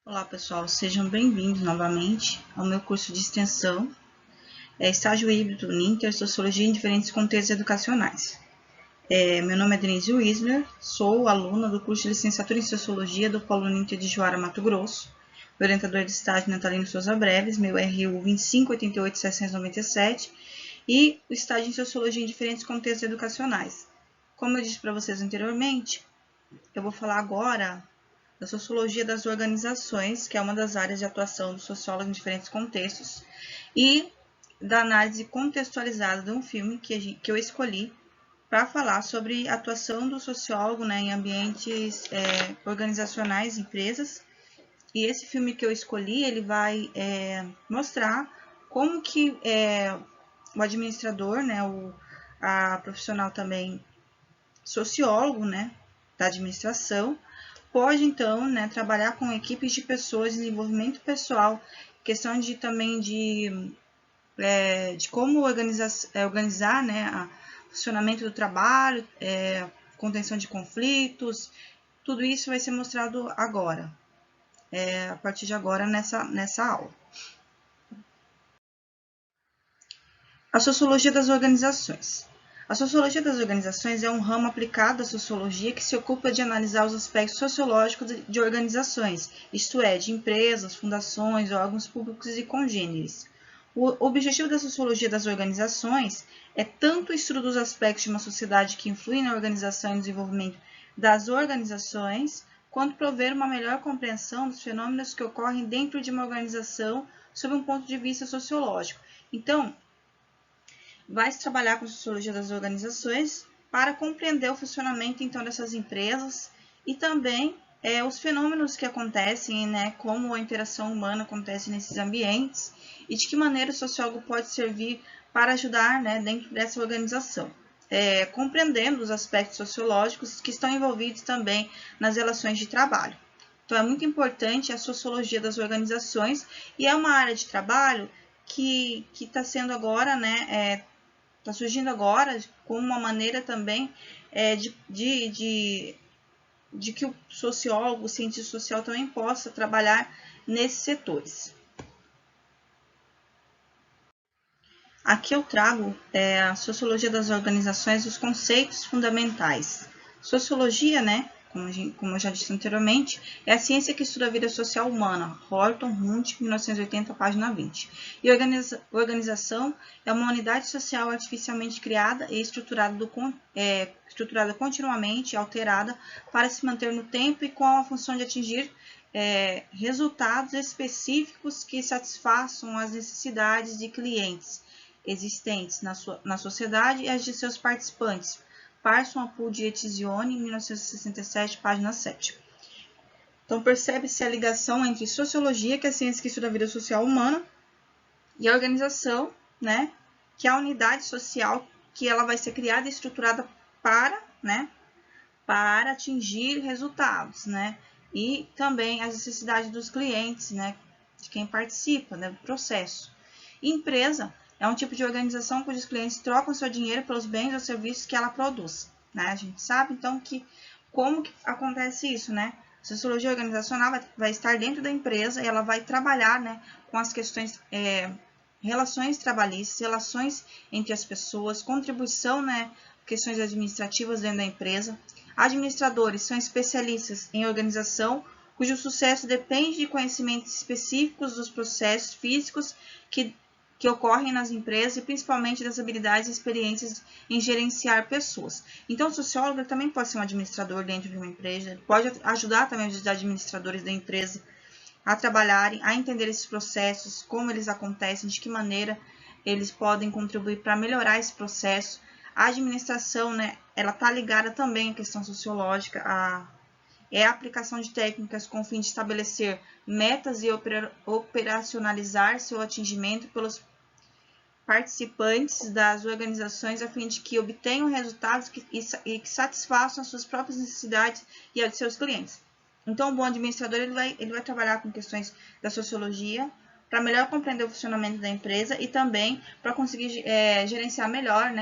Olá pessoal, sejam bem-vindos novamente ao meu curso de extensão, estágio híbrido Uninter, Sociologia em diferentes contextos educacionais. Meu nome é Denise Wisler, sou aluna do curso de licenciatura em Sociologia do Polo Uninter de Juara, Mato Grosso, orientador de estágio Natalino Souza Breves, meu RU 2588797 e o estágio em Sociologia em diferentes contextos educacionais. Como eu disse para vocês anteriormente, eu vou falar agora da sociologia das organizações, que é uma das áreas de atuação do sociólogo em diferentes contextos, e da análise contextualizada de um filme que eu escolhi para falar sobre a atuação do sociólogo, em ambientes organizacionais, empresas. E esse filme que eu escolhi, ele vai mostrar como que o administrador, a profissional também sociólogo, da administração, pode, então, trabalhar com equipes de pessoas, desenvolvimento pessoal, questão de também de como organizar o funcionamento do trabalho, contenção de conflitos, tudo isso vai ser mostrado agora, a partir de agora nessa aula. A sociologia das organizações. A sociologia das organizações é um ramo aplicado à sociologia que se ocupa de analisar os aspectos sociológicos de organizações, isto é, de empresas, fundações, órgãos públicos e congêneres. O objetivo da sociologia das organizações é tanto o estudo dos aspectos de uma sociedade que influem na organização e no desenvolvimento das organizações, quanto prover uma melhor compreensão dos fenômenos que ocorrem dentro de uma organização sob um ponto de vista sociológico. Então, vai se trabalhar com a sociologia das organizações para compreender o funcionamento, então, dessas empresas e também os fenômenos que acontecem, como a interação humana acontece nesses ambientes e de que maneira o sociólogo pode servir para ajudar, dentro dessa organização. Compreendendo os aspectos sociológicos que estão envolvidos também nas relações de trabalho. Então, é muito importante a sociologia das organizações e é uma área de trabalho que está sendo agora, está surgindo agora como uma maneira também de que o sociólogo, o cientista social também possa trabalhar nesses setores. Aqui eu trago a sociologia das organizações, os conceitos fundamentais. Sociologia, como eu já disse anteriormente, é a ciência que estuda a vida social humana, Horton, Hunt, 1980, página 20. E organização é uma unidade social artificialmente criada e estruturada continuamente, alterada, para se manter no tempo e com a função de atingir resultados específicos que satisfaçam as necessidades de clientes existentes na sociedade e as de seus participantes. Parson, Apud e Etzioni, 1967, página 7. Então, percebe-se a ligação entre sociologia, que é a ciência que estuda a vida social humana, e a organização, que é a unidade social que ela vai ser criada e estruturada para atingir resultados, e também as necessidades dos clientes, de quem participa, do processo. E empresa é um tipo de organização cujos clientes trocam seu dinheiro pelos bens ou serviços que ela produz. A gente sabe, então, como que acontece isso, A sociologia organizacional vai estar dentro da empresa e ela vai trabalhar, com as questões, relações trabalhistas, relações entre as pessoas, contribuição, questões administrativas dentro da empresa. Administradores são especialistas em organização, cujo sucesso depende de conhecimentos específicos dos processos físicos que ocorrem nas empresas e principalmente das habilidades e experiências em gerenciar pessoas. Então, o sociólogo também pode ser um administrador dentro de uma empresa, pode ajudar também os administradores da empresa a trabalharem, a entender esses processos, como eles acontecem, de que maneira eles podem contribuir para melhorar esse processo. A administração, ela está ligada também à questão sociológica, é a aplicação de técnicas com o fim de estabelecer metas e operacionalizar seu atingimento pelos participantes das organizações a fim de que obtenham resultados e que satisfaçam as suas próprias necessidades e as de seus clientes. Então, o bom administrador ele vai trabalhar com questões da sociologia para melhor compreender o funcionamento da empresa e também para conseguir gerenciar melhor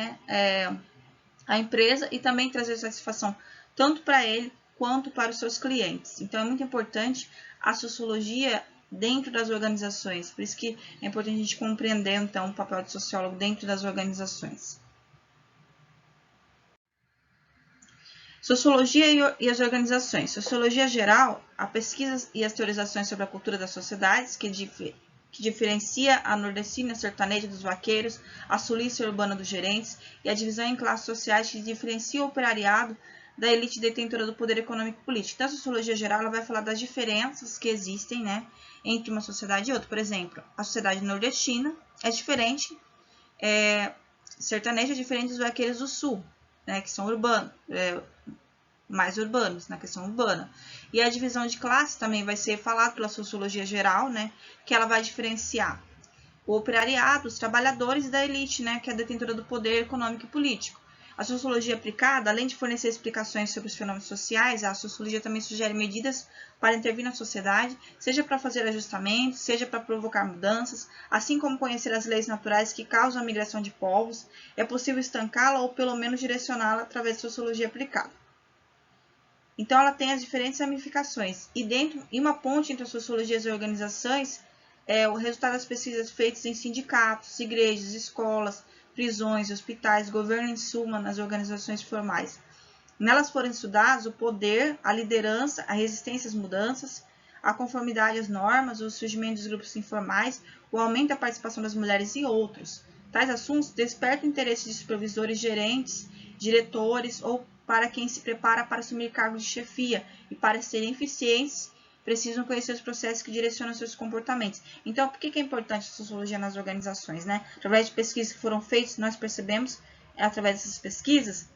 a empresa e também trazer satisfação tanto para ele quanto para os seus clientes. Então, é muito importante a sociologia dentro das organizações. Por isso que é importante a gente compreender, então, o papel de sociólogo dentro das organizações. Sociologia e as organizações. Sociologia geral, a pesquisa e as teorizações sobre a cultura das sociedades, que diferencia a nordestina sertaneja dos vaqueiros, a sulista urbana dos gerentes, e a divisão em classes sociais que diferencia o operariado da elite detentora do poder econômico e político. Então, a sociologia geral ela vai falar das diferenças que existem, né, entre uma sociedade e outra. Por exemplo, a sociedade nordestina é diferente, sertaneja é diferente dos vaqueiros do sul, né, que são urbanos, mais urbanos, na questão urbana. E a divisão de classe também vai ser falada pela sociologia geral, né, que ela vai diferenciar o operariado, os trabalhadores da elite, né, que é a detentora do poder econômico e político. A sociologia aplicada, além de fornecer explicações sobre os fenômenos sociais, a sociologia também sugere medidas para intervir na sociedade, seja para fazer ajustamentos, seja para provocar mudanças, assim como conhecer as leis naturais que causam a migração de povos, é possível estancá-la ou pelo menos direcioná-la através de sociologia aplicada. Então, ela tem as diferentes ramificações. E uma ponte entre as sociologias e organizações é o resultado das pesquisas feitas em sindicatos, igrejas, escolas, prisões, hospitais, governo em suma, nas organizações formais. Nelas foram estudados o poder, a liderança, a resistência às mudanças, a conformidade às normas, o surgimento dos grupos informais, o aumento da participação das mulheres e outros. Tais assuntos despertam o interesse de supervisores, gerentes, diretores ou para quem se prepara para assumir cargos de chefia e para serem eficientes, precisam conhecer os processos que direcionam seus comportamentos. Então, por que é importante a sociologia nas organizações, né? Através de pesquisas que foram feitas, nós percebemos, através dessas pesquisas,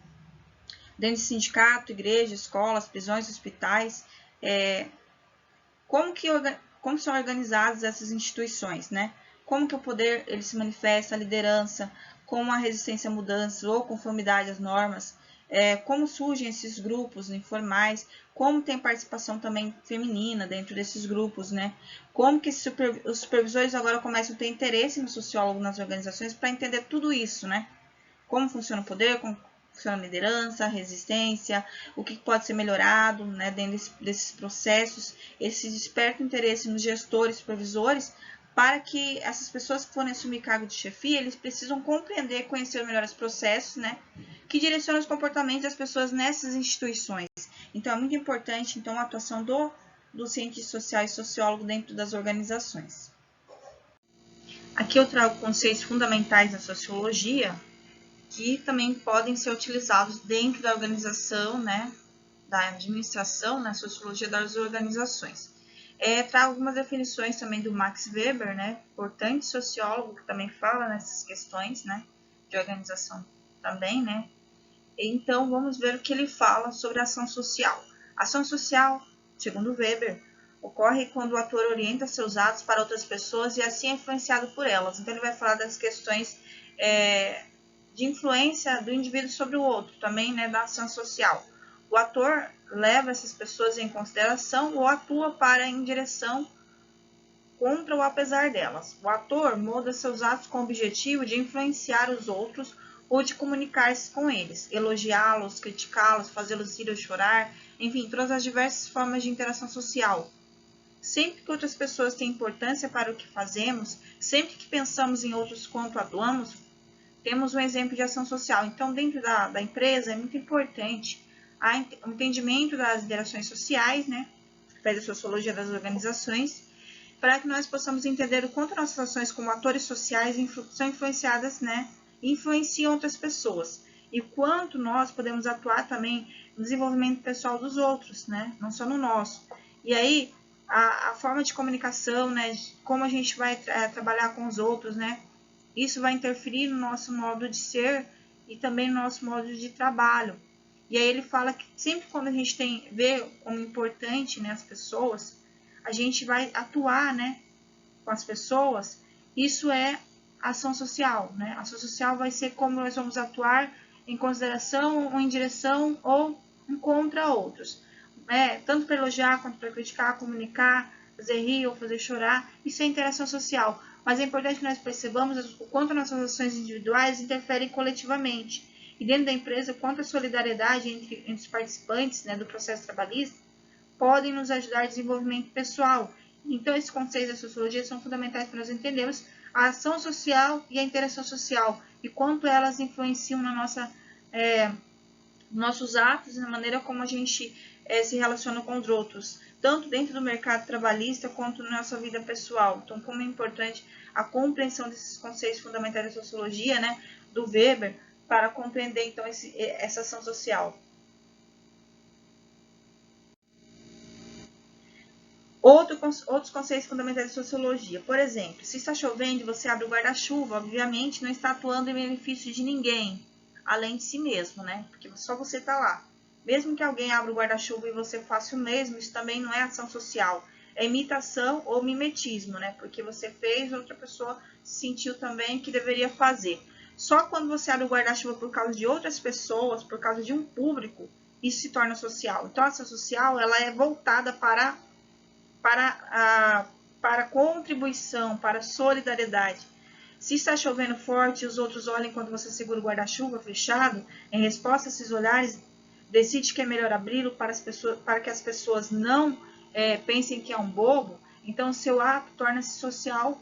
dentro de sindicato, igreja, escolas, prisões, hospitais, como são organizadas essas instituições, né? Como que o poder ele se manifesta, a liderança, como a resistência a mudanças ou conformidade às normas, como surgem esses grupos informais, como tem participação também feminina dentro desses grupos, né? Como que os supervisores agora começam a ter interesse no sociólogo nas organizações para entender tudo isso, né? Como funciona o poder, como funciona a liderança, a resistência, o que pode ser melhorado, né, dentro desses processos. Esse desperta interesse nos gestores, supervisores, para que essas pessoas que forem assumir cargo de chefia, eles precisam compreender e conhecer melhor os processos, né, que direcionam os comportamentos das pessoas nessas instituições. Então, é muito importante então, a atuação do cientista social e sociólogo dentro das organizações. Aqui eu trago conceitos fundamentais da sociologia, que também podem ser utilizados dentro da organização, né, da administração, na sociologia das organizações. Trago algumas definições também do Max Weber, né, importante sociólogo que também fala nessas questões, né, de organização também, né. Então, vamos ver o que ele fala sobre a ação social. A ação social, segundo Weber, ocorre quando o ator orienta seus atos para outras pessoas e assim é influenciado por elas. Então, ele vai falar das questões de influência do indivíduo sobre o outro, também, né, da ação social. O ator leva essas pessoas em consideração ou atua para em direção contra ou apesar delas. O ator molda seus atos com o objetivo de influenciar os outros ou de comunicar-se com eles, elogiá-los, criticá-los, fazê-los rir ou chorar, enfim, todas as diversas formas de interação social. Sempre que outras pessoas têm importância para o que fazemos, sempre que pensamos em outros quanto atuamos, temos um exemplo de ação social. Então, dentro da empresa, é muito importante o entendimento das interações sociais, né, através da sociologia das organizações, para que nós possamos entender o quanto nossas ações como atores sociais são influenciadas, né, influenciam outras pessoas, e quanto nós podemos atuar também no desenvolvimento pessoal dos outros, né, não só no nosso. E aí, a forma de comunicação, né, como a gente vai trabalhar com os outros, né, isso vai interferir no nosso modo de ser e também no nosso modo de trabalho. E aí ele fala que sempre quando a gente vê como importante, né, as pessoas, a gente vai atuar, né, com as pessoas. Isso é ação social, né? A ação social vai ser como nós vamos atuar em consideração ou em direção ou contra outros. Tanto para elogiar quanto para criticar, comunicar, fazer rir ou fazer chorar. Isso é interação social. Mas é importante que nós percebamos o quanto nossas ações individuais interferem coletivamente. E dentro da empresa, quanto a solidariedade entre os participantes, né, do processo trabalhista podem nos ajudar a desenvolvimento pessoal. Então, esses conceitos da sociologia são fundamentais para nós entendermos a ação social e a interação social e quanto elas influenciam na nossos atos e na maneira como a gente se relaciona com os outros, tanto dentro do mercado trabalhista quanto na nossa vida pessoal. Então, como é importante a compreensão desses conceitos fundamentais da sociologia, né, do Weber, para compreender então essa ação social. Outros conceitos fundamentais da sociologia. Por exemplo, se está chovendo e você abre o guarda-chuva, obviamente não está atuando em benefício de ninguém, além de si mesmo, né? Porque só você está lá. Mesmo que alguém abra o guarda-chuva e você faça o mesmo, isso também não é ação social. É imitação ou mimetismo, né? Porque você fez, outra pessoa sentiu também que deveria fazer. Só quando você abre o guarda-chuva por causa de outras pessoas, por causa de um público, isso se torna social. Então, a ação social ela é voltada para contribuição, para solidariedade. Se está chovendo forte e os outros olham enquanto você segura o guarda-chuva fechado, em resposta a esses olhares, decide que é melhor abri-lo para que as pessoas não pensem que é um bobo, então o seu ato torna-se social,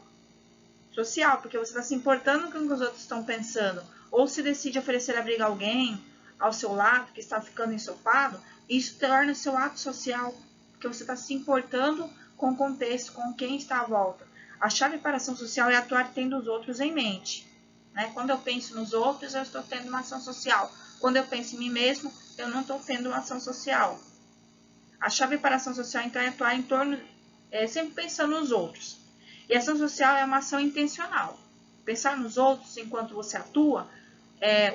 porque você está se importando com o que os outros estão pensando. Ou se decide oferecer abrigo a alguém ao seu lado, que está ficando ensopado, isso torna o seu ato social, porque você está se importando com o contexto, com quem está à volta. A chave para a ação social é atuar tendo os outros em mente. Né? Quando eu penso nos outros, eu estou tendo uma ação social. Quando eu penso em mim mesmo, eu não estou tendo uma ação social. A chave para a ação social, então, é atuar em torno, sempre pensando nos outros. E a ação social é uma ação intencional. Pensar nos outros enquanto você atua,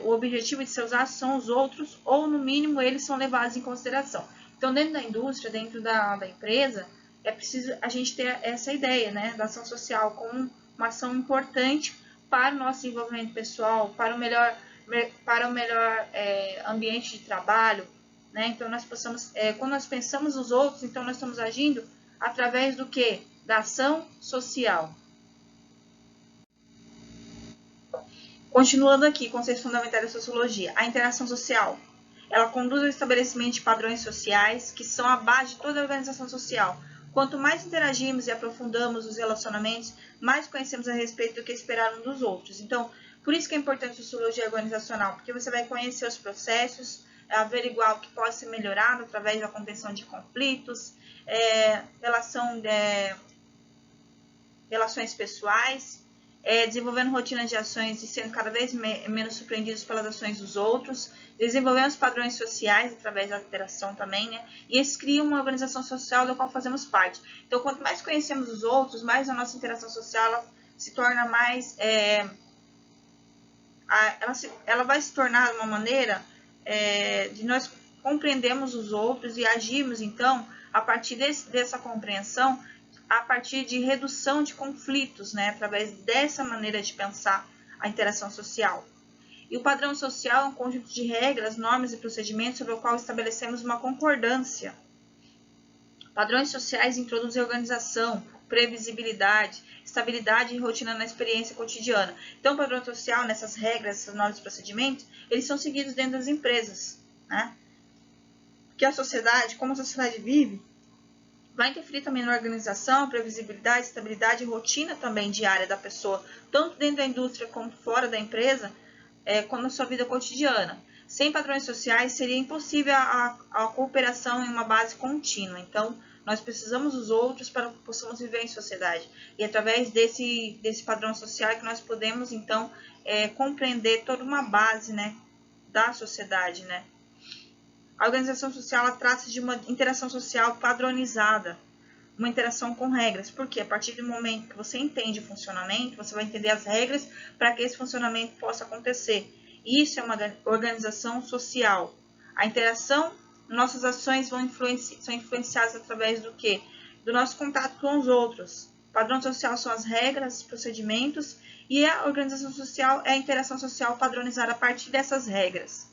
o objetivo de seus atos são os outros, ou no mínimo eles são levados em consideração. Então, dentro da indústria, dentro da empresa, é preciso a gente ter essa ideia, né, da ação social como uma ação importante para o nosso desenvolvimento pessoal, para o melhor ambiente de trabalho, né? Então, nós possamos, quando nós pensamos nos outros, então nós estamos agindo através do quê? Da ação social. Continuando aqui, conceitos fundamentais da sociologia. A interação social. Ela conduz ao estabelecimento de padrões sociais, que são a base de toda a organização social. Quanto mais interagimos e aprofundamos os relacionamentos, mais conhecemos a respeito do que esperar uns dos outros. Então, por isso que é importante a sociologia organizacional, porque você vai conhecer os processos, averiguar o que pode ser melhorado através da contenção de conflitos, relações pessoais, desenvolvendo rotinas de ações e sendo cada vez menos surpreendidos pelas ações dos outros, desenvolvendo os padrões sociais através da interação também, né? E esses criam uma organização social da qual fazemos parte. Então, quanto mais conhecemos os outros, mais a nossa interação social ela se torna mais... ela vai se tornar uma maneira de nós compreendermos os outros e agirmos, então, a partir dessa compreensão, a partir de redução de conflitos, né, através dessa maneira de pensar a interação social. E o padrão social é um conjunto de regras, normas e procedimentos sobre o qual estabelecemos uma concordância. Padrões sociais introduzem organização, previsibilidade, estabilidade e rotina na experiência cotidiana. Então, o padrão social, nessas regras, essas normas e procedimentos, eles são seguidos dentro das empresas, né? Porque a sociedade, como a sociedade vive, vai interferir também na organização, previsibilidade, estabilidade e rotina também diária da pessoa, tanto dentro da indústria como fora da empresa, como na sua vida cotidiana. Sem padrões sociais, seria impossível a cooperação em uma base contínua. Então, nós precisamos dos outros para que possamos viver em sociedade. E através desse padrão social é que nós podemos, então, compreender toda uma base, né, da sociedade, né? A organização social trata-se de uma interação social padronizada, uma interação com regras, porque a partir do momento que você entende o funcionamento, você vai entender as regras para que esse funcionamento possa acontecer. Isso é uma organização social. A interação, nossas ações são influenciadas através do quê? Do nosso contato com os outros. O padrão social são as regras, os procedimentos, e a organização social é a interação social padronizada a partir dessas regras.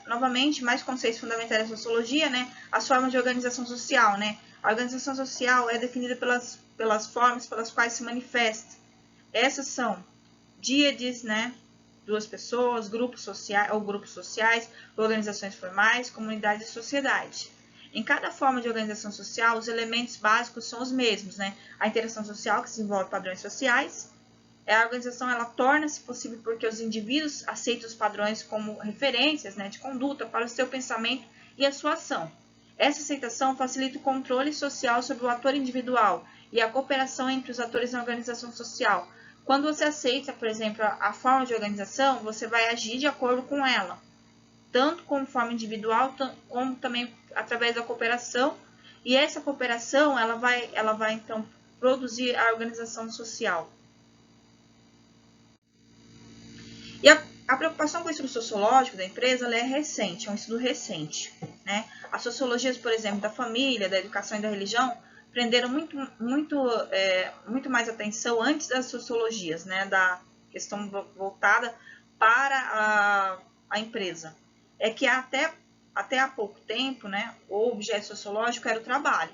Novamente, mais conceitos fundamentais da sociologia, né? As formas de organização social, né? A organização social é definida pelas formas pelas quais se manifesta. Essas são díades, né? duas pessoas, grupos sociais, organizações formais, comunidades e sociedade. Em cada forma de organização social, os elementos básicos são os mesmos, né? A interação social, que desenvolve padrões sociais. A organização ela torna-se possível porque os indivíduos aceitam os padrões como referências, né, de conduta para o seu pensamento e a sua ação. Essa aceitação facilita o controle social sobre o ator individual e a cooperação entre os atores na organização social. Quando você aceita, por exemplo, a forma de organização, você vai agir de acordo com ela, tanto como forma individual, como também através da cooperação. E essa cooperação ela vai então produzir a organização social. E a preocupação com o estudo sociológico da empresa ela é recente, é um estudo recente, né? As sociologias, por exemplo, da família, da educação e da religião prenderam muito mais atenção antes das sociologias, né? Da questão voltada para a empresa. É que até há pouco tempo, né, o objeto sociológico era o trabalho,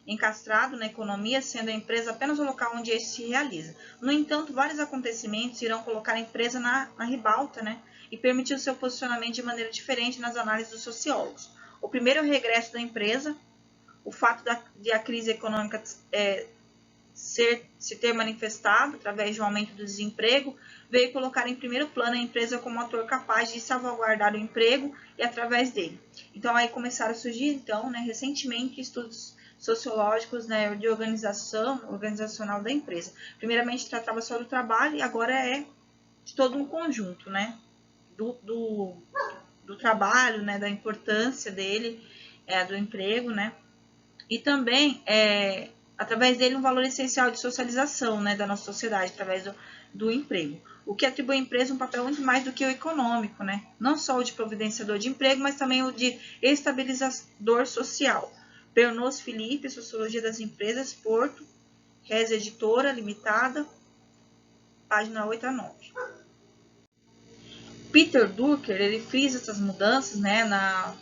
encastrado na economia, sendo a empresa apenas o local onde este se realiza. No entanto, vários acontecimentos irão colocar a empresa na ribalta, né, e permitir o seu posicionamento de maneira diferente nas análises dos sociólogos. O primeiro é o regresso da empresa, o fato de a crise econômica se ter manifestado através de um aumento do desemprego, veio colocar em primeiro plano a empresa como um ator capaz de salvaguardar o emprego e através dele. Então, aí começaram a surgir, então, né, recentemente, estudos sociológicos, né, de organizacional da empresa. Primeiramente, tratava só do trabalho e agora é de todo um conjunto, né, do trabalho, né, da importância dele, do emprego, né, e também, através dele, um valor essencial de socialização, né, da nossa sociedade, através do emprego. O que atribui à empresa um papel muito mais do que o econômico, né? Não só o de providenciador de emprego, mas também o de estabilizador social. Bernoz Felipe, Sociologia das Empresas, Porto, Res Editora, Limitada, página 8 a 9. Peter Drucker, ele frisa essas mudanças, né, na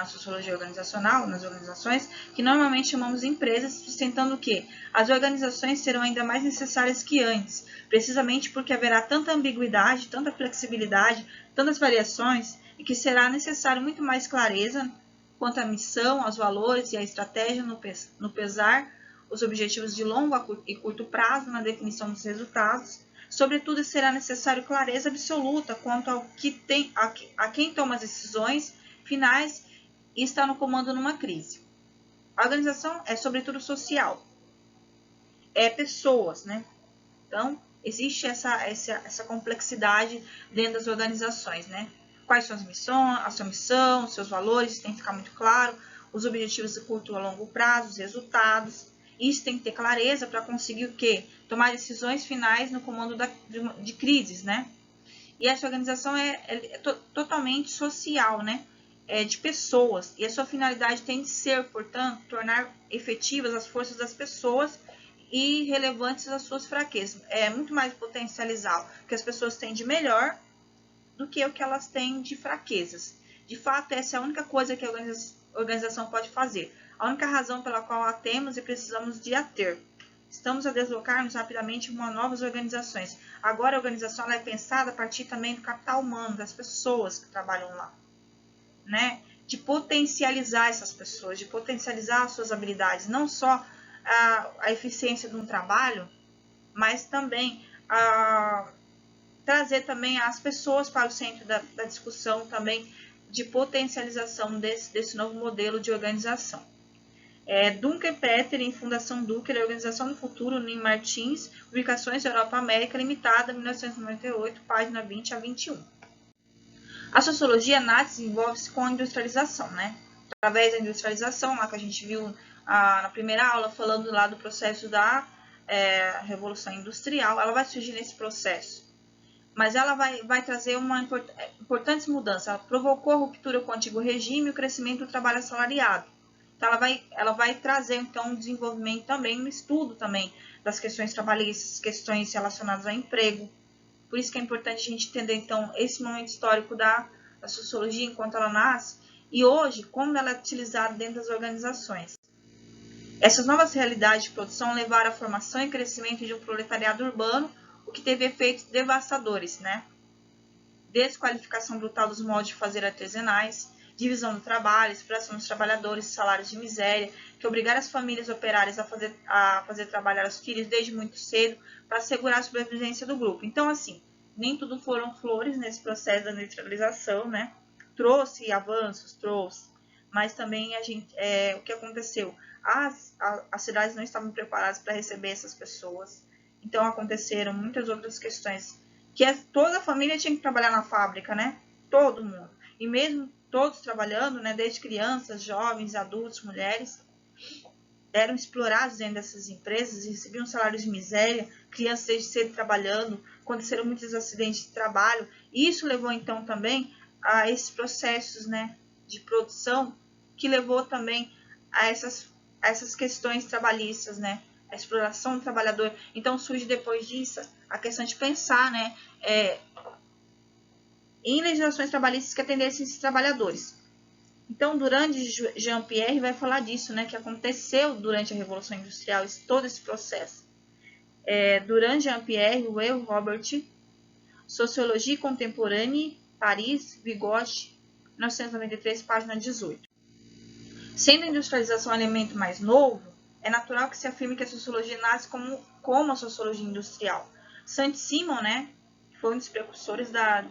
sociologia organizacional, nas organizações, que normalmente chamamos de empresas, sustentando que as organizações serão ainda mais necessárias que antes, precisamente porque haverá tanta ambiguidade, tanta flexibilidade, tantas variações, e que será necessário muito mais clareza quanto à missão, aos valores e à estratégia no pesar, os objetivos de longo e curto prazo na definição dos resultados. Sobretudo, será necessário clareza absoluta quanto ao a quem toma as decisões finais e está no comando numa crise. A organização é, sobretudo, social. É pessoas, né? Então, existe essa complexidade dentro das organizações, né? Quais são a sua missão, os seus valores, tem que ficar muito claro, os objetivos de curto a longo prazo, os resultados. Isso tem que ter clareza para conseguir o quê? Tomar decisões finais no comando de crises, né? E essa organização é totalmente social, né? É de pessoas. E a sua finalidade tem de ser, portanto, tornar efetivas as forças das pessoas e relevantes as suas fraquezas. É muito mais potencializar o que as pessoas têm de melhor do que o que elas têm de fraquezas. De fato, essa é a única coisa que a organização pode fazer. A única razão pela qual a temos e precisamos de a ter. Estamos a deslocar-nos rapidamente rumo a novas organizações. Agora a organização é pensada a partir também do capital humano, das pessoas que trabalham lá, né? De potencializar essas pessoas, de potencializar as suas habilidades, não só a eficiência de um trabalho, mas também trazer também as pessoas para o centro da discussão também de potencialização desse novo modelo de organização. Duncan Peter, em Fundação Drucker, Organização do Futuro, Nim Martins, Publicações Europa América Limitada, 1998, página 20 a 21. A sociologia nasce e desenvolve-se com a industrialização, né? Através da industrialização, lá que a gente viu na primeira aula, falando lá do processo da Revolução Industrial, ela vai surgir nesse processo. Mas ela vai trazer uma importante mudança. Ela provocou a ruptura com o antigo regime e o crescimento do trabalho assalariado. Então, ela vai trazer, então, um desenvolvimento também, um estudo também das questões trabalhistas, questões relacionadas ao emprego. Por isso que é importante a gente entender, então, esse momento histórico da sociologia enquanto ela nasce e hoje, como ela é utilizada dentro das organizações. Essas novas realidades de produção levaram à formação e crescimento de um proletariado urbano, o que teve efeitos devastadores, né? desqualificação brutal dos modos de fazer artesanais, divisão do trabalho, exploração dos trabalhadores, salários de miséria, que obrigaram as famílias operárias a fazer trabalhar os filhos desde muito cedo para assegurar a sobrevivência do grupo. Então, assim, nem tudo foram flores nesse processo da neutralização, né? Trouxe avanços, mas também o que aconteceu? As cidades não estavam preparadas para receber essas pessoas, então aconteceram muitas outras questões, que toda a família tinha que trabalhar na fábrica, né? Todo mundo. E mesmo todos trabalhando, né? Desde crianças, jovens, adultos, mulheres, eram explorados dentro dessas empresas, recebiam salários de miséria, crianças desde cedo trabalhando, aconteceram muitos acidentes de trabalho, e isso levou então também a esses processos, né, de produção, que levou também a essas questões trabalhistas, né, a exploração do trabalhador. Então surge depois disso a questão de pensar, né, em legislações trabalhistas que atendessem esses trabalhadores. Então, durante Jean-Pierre vai falar disso, né, que aconteceu durante a Revolução Industrial, todo esse processo. Durante Jean-Pierre, Will Robert, Sociologia Contemporânea, Paris, Vygotsky, 1993, página 18. Sendo a industrialização um elemento mais novo, é natural que se afirme que a sociologia nasce como a sociologia industrial. Saint-Simon, né, que foi um dos precursores da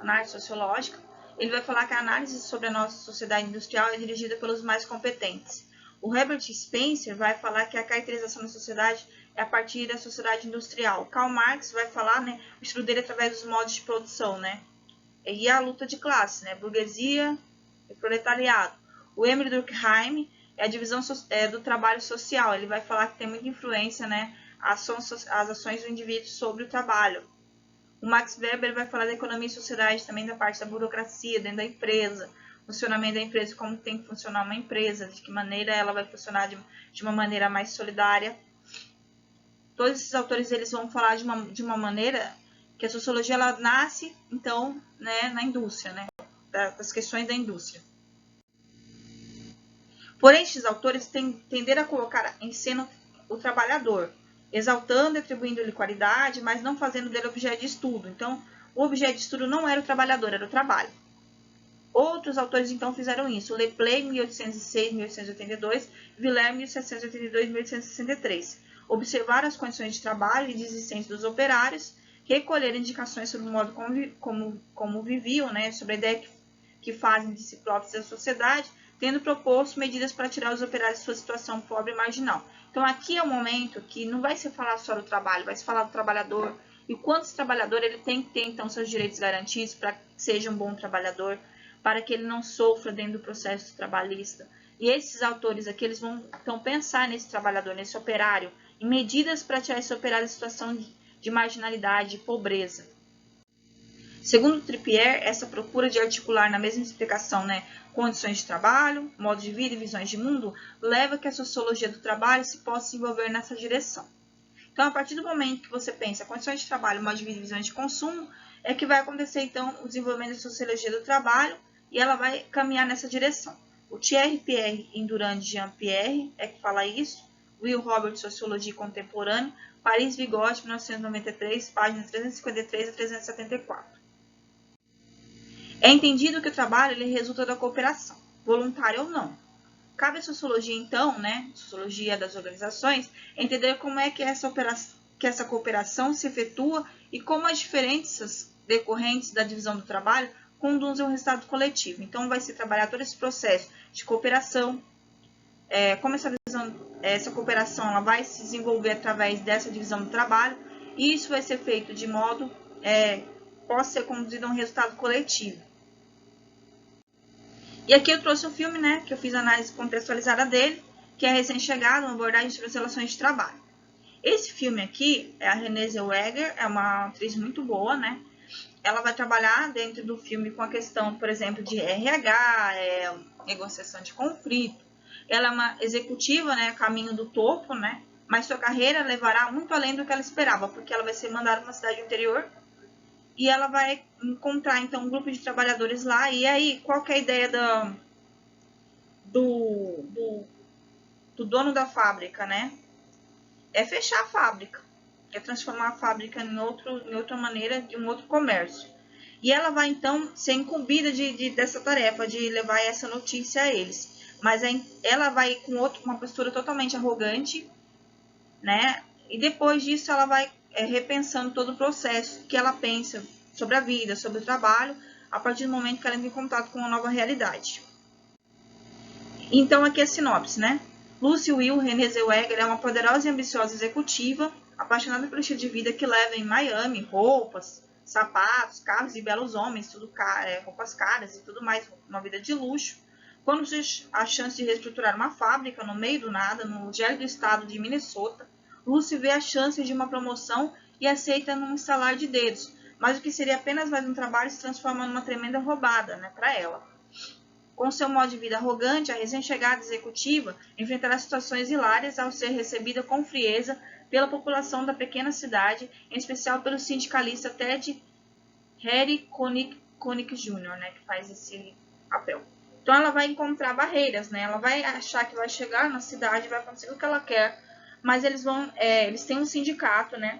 análise sociológica, ele vai falar que a análise sobre a nossa sociedade industrial é dirigida pelos mais competentes. O Herbert Spencer vai falar que a caracterização da sociedade é a partir da sociedade industrial. Karl Marx vai falar, né, o estudo dele através dos modos de produção, né, e a luta de classes, né, burguesia e proletariado. O Emile Durkheim é a divisão do trabalho social. Ele vai falar que tem muita influência, né, as ações do indivíduo sobre o trabalho. O Max Weber vai falar da economia e sociedade, também da parte da burocracia dentro da empresa, funcionamento da empresa, como tem que funcionar uma empresa, de que maneira ela vai funcionar de uma maneira mais solidária. Todos esses autores eles vão falar de uma maneira que a sociologia ela nasce, então, né, na indústria, né, das questões da indústria. Porém, estes autores tenderam a colocar em cena o trabalhador, exaltando e atribuindo-lhe qualidade, mas não fazendo dele objeto de estudo. Então, o objeto de estudo não era o trabalhador, era o trabalho. Outros autores, então, fizeram isso. Leplay, 1806-1882, Villerme, 1782-1863. Observaram as condições de trabalho e de existência dos operários, recolheram indicações sobre o modo como viviam, né, sobre a ideia que fazem de si próprios da sociedade, tendo proposto medidas para tirar os operários de sua situação pobre e marginal. Então, aqui é o momento que não vai se falar só do trabalho, vai se falar do trabalhador, e quanto esse trabalhador ele tem que ter, então, seus direitos garantidos para que seja um bom trabalhador, para que ele não sofra dentro do processo trabalhista. E esses autores aqui, eles vão, então, pensar nesse trabalhador, nesse operário, em medidas para tirar esse operário da situação de marginalidade, de pobreza. Segundo Trippier, essa procura de articular na mesma explicação, né, condições de trabalho, modo de vida e visões de mundo, leva a que a sociologia do trabalho se possa desenvolver nessa direção. Então, a partir do momento que você pensa condições de trabalho, modo de vida e visões de consumo, é que vai acontecer, então, o desenvolvimento da sociologia do trabalho e ela vai caminhar nessa direção. O Thierry Pierre em Durand Jean-Pierre é que fala isso, Will Robert, Sociologia Contemporânea, Paris Vygotsky, 1993, páginas 353 a 374. É entendido que o trabalho ele resulta da cooperação, voluntária ou não. Cabe à sociologia, então, né, sociologia das organizações, entender como é que essa cooperação se efetua e como as diferenças decorrentes da divisão do trabalho conduzem ao resultado coletivo. Então, vai se trabalhar todo esse processo de cooperação, como essa cooperação ela vai se desenvolver através dessa divisão do trabalho, e isso vai ser feito de modo possa ser conduzido a um resultado coletivo. E aqui eu trouxe um filme, né, que eu fiz a análise contextualizada dele, que é Recém-Chegado, uma abordagem sobre as relações de trabalho. Esse filme aqui, é a Renée Zellweger, é uma atriz muito boa, né? Ela vai trabalhar dentro do filme com a questão, por exemplo, de RH, negociação de conflito. Ela é uma executiva, né, caminho do topo, né? Mas sua carreira levará muito além do que ela esperava, porque ela vai ser mandada para uma cidade interior e ela vai encontrar, então, um grupo de trabalhadores lá. E aí, qual que é a ideia do dono da fábrica, né? É fechar a fábrica, é transformar a fábrica em outra maneira, de um outro comércio. E ela vai, então, ser incumbida dessa tarefa, de levar essa notícia a eles. Mas ela vai com uma postura totalmente arrogante, né? E depois disso ela vai repensando todo o processo que ela pensa sobre a vida, sobre o trabalho, a partir do momento que ela entra em contato com uma nova realidade. Então aqui é a sinopse, né? Lucy Will Renée Zellweger é uma poderosa e ambiciosa executiva, apaixonada pelo estilo de vida que leva em Miami roupas, sapatos, carros e belos homens, tudo roupas caras e tudo mais, uma vida de luxo. Quando surge a chance de reestruturar uma fábrica no meio do nada, no gélido estado de Minnesota, Lucy vê a chance de uma promoção e aceita num estalar de dedos, mas o que seria apenas mais um trabalho se transforma numa tremenda roubada, né, para ela. Com seu modo de vida arrogante, a recém-chegada executiva enfrentará situações hilárias ao ser recebida com frieza pela população da pequena cidade, em especial pelo sindicalista Ted Harry Connick Jr., né, que faz esse papel. Então ela vai encontrar barreiras, né? Ela vai achar que vai chegar na cidade, vai conseguir o que ela quer, mas eles têm um sindicato, né?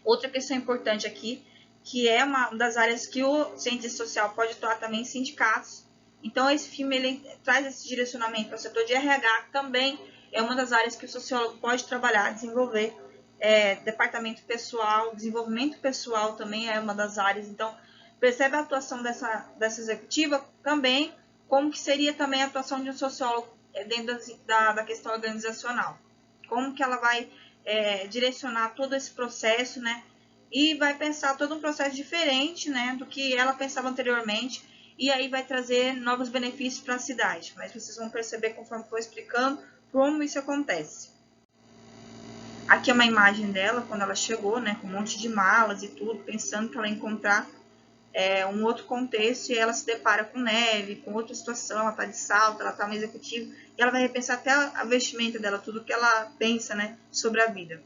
Outra questão importante aqui, que é uma das áreas que o cientista social pode atuar também em sindicatos. Então esse filme ele traz esse direcionamento para o setor de RH, que também é uma das áreas que o sociólogo pode trabalhar, desenvolver. Departamento pessoal, desenvolvimento pessoal também é uma das áreas. Então percebe a atuação dessa executiva também, como que seria também a atuação de um sociólogo dentro da questão organizacional. Como que ela vai direcionar todo esse processo, né? E vai pensar todo um processo diferente, né, do que ela pensava anteriormente, e aí vai trazer novos benefícios para a cidade. Mas vocês vão perceber, conforme for explicando, como isso acontece. Aqui é uma imagem dela, quando ela chegou, né, com um monte de malas e tudo, pensando que ela ia encontrar um outro contexto, e ela se depara com neve, com outra situação, ela está de salto, ela está uma executiva, e ela vai repensar até a vestimenta dela, tudo que ela pensa, né, sobre a vida.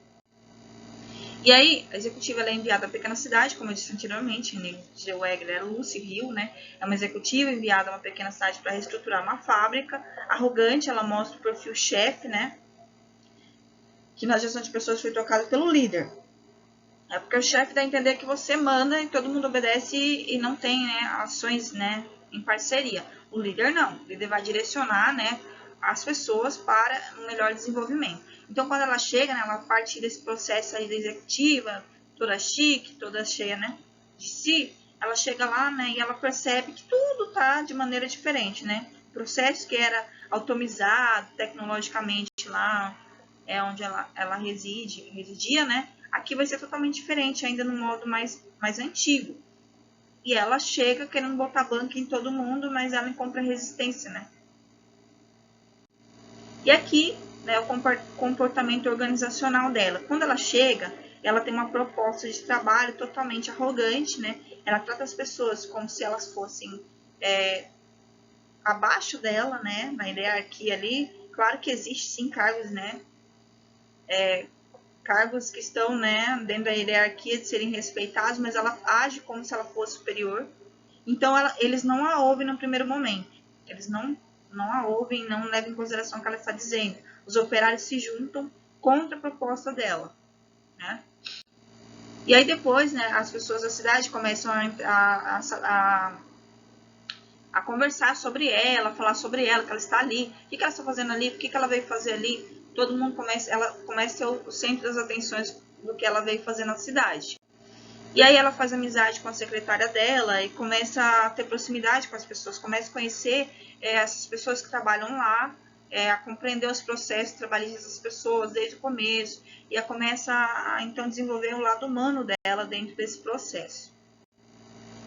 E aí, a executiva ela é enviada à pequena cidade, como eu disse anteriormente, Renée Zellweger era Lucy Hill, né? É uma executiva enviada a uma pequena cidade para reestruturar uma fábrica. Arrogante, ela mostra o perfil chefe, né? Que na gestão de pessoas foi trocado pelo líder. É porque o chefe dá a entender que você manda e todo mundo obedece e não tem, né, ações, né, em parceria. O líder não. O líder vai direcionar, né, as pessoas para um melhor desenvolvimento. Então, quando ela chega, né, ela parte desse processo aí da executiva, toda chique, toda cheia, né, de si, ela chega lá, né, e ela percebe que tudo tá de maneira diferente, né. O processo que era automatizado tecnologicamente lá, onde ela residia, né, aqui vai ser totalmente diferente, ainda no modo mais antigo. E ela chega querendo botar banca em todo mundo, mas ela encontra resistência, né? E aqui, né, o comportamento organizacional dela. Quando ela chega, ela tem uma proposta de trabalho totalmente arrogante, né? Ela trata as pessoas como se elas fossem abaixo dela, né? Na hierarquia ali. Claro que existe sim cargos, né? Cargos que estão, né, dentro da hierarquia de serem respeitados, mas ela age como se ela fosse superior. Então, eles não a ouvem no primeiro momento. Eles não a ouvem, não levam em consideração o que ela está dizendo. Os operários se juntam contra a proposta dela, né? E aí depois, né, as pessoas da cidade começam a conversar sobre ela, falar sobre ela, que ela está ali, o que ela está fazendo ali, o que ela veio fazer ali. Todo mundo ela começa a ser o centro das atenções do que ela veio fazer na cidade. E aí ela faz amizade com a secretária dela e começa a ter proximidade com as pessoas, começa a conhecer essas pessoas que trabalham lá, a compreender os processos trabalhistas das pessoas desde o começo, e começa a então desenvolver o lado humano dela dentro desse processo.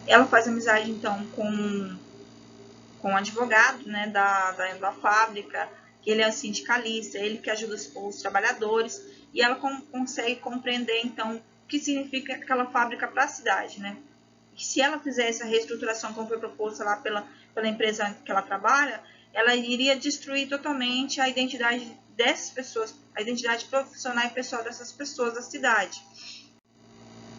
Ela faz amizade então com um advogado, né, da fábrica, que ele é sindicalista, ele que ajuda os trabalhadores, e ela consegue compreender, então, o que significa aquela fábrica para a cidade, né? E se ela fizesse a reestruturação como foi proposta lá pela empresa que ela trabalha, ela iria destruir totalmente a identidade dessas pessoas, a identidade profissional e pessoal dessas pessoas da cidade.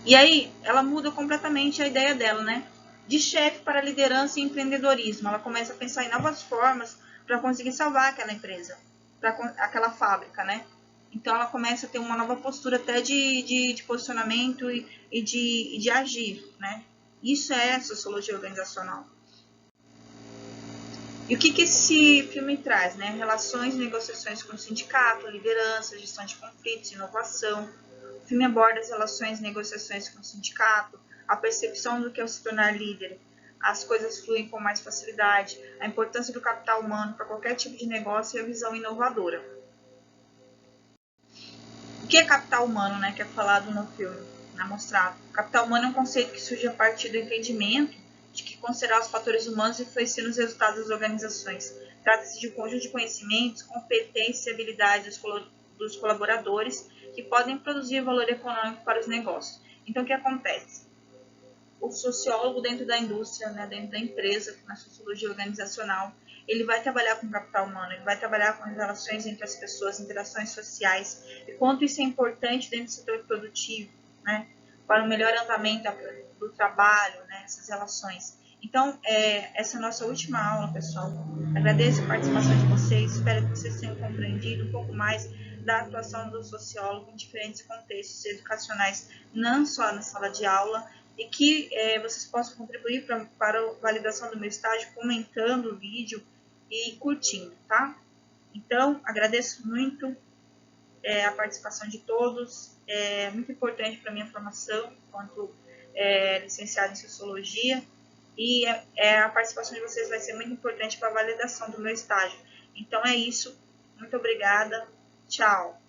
E aí, ela muda completamente a ideia dela, né? De chefe para liderança e empreendedorismo. Ela começa a pensar em novas formas para conseguir salvar aquela empresa, aquela fábrica, né? Então, ela começa a ter uma nova postura até de posicionamento e de agir, né? Isso é sociologia organizacional. E o que esse filme traz, né? Relações e negociações com o sindicato, liderança, gestão de conflitos, inovação. O filme aborda as relações e negociações com o sindicato, a percepção do que é se tornar líder, as coisas fluem com mais facilidade, a importância do capital humano para qualquer tipo de negócio e a visão inovadora. O que é capital humano, né, que é falado no filme, mostrado? Capital humano é um conceito que surge a partir do entendimento de que considerar os fatores humanos influenciam nos resultados das organizações. Trata-se de um conjunto de conhecimentos, competências e habilidades dos colaboradores que podem produzir valor econômico para os negócios. Então, o que acontece? O sociólogo dentro da indústria, né, dentro da empresa, na sociologia organizacional, ele vai trabalhar com capital humano, ele vai trabalhar com as relações entre as pessoas, interações sociais, e quanto isso é importante dentro do setor produtivo, né, para o melhor andamento do trabalho, né, essas relações. Então, essa é a nossa última aula, pessoal. Agradeço a participação de vocês, espero que vocês tenham compreendido um pouco mais da atuação do sociólogo em diferentes contextos educacionais, não só na sala de aula, e que vocês possam contribuir para a validação do meu estágio comentando o vídeo e curtindo, tá? Então, agradeço muito a participação de todos, é muito importante para a minha formação enquanto licenciado em Sociologia, e a participação de vocês vai ser muito importante para a validação do meu estágio. Então é isso, muito obrigada, tchau!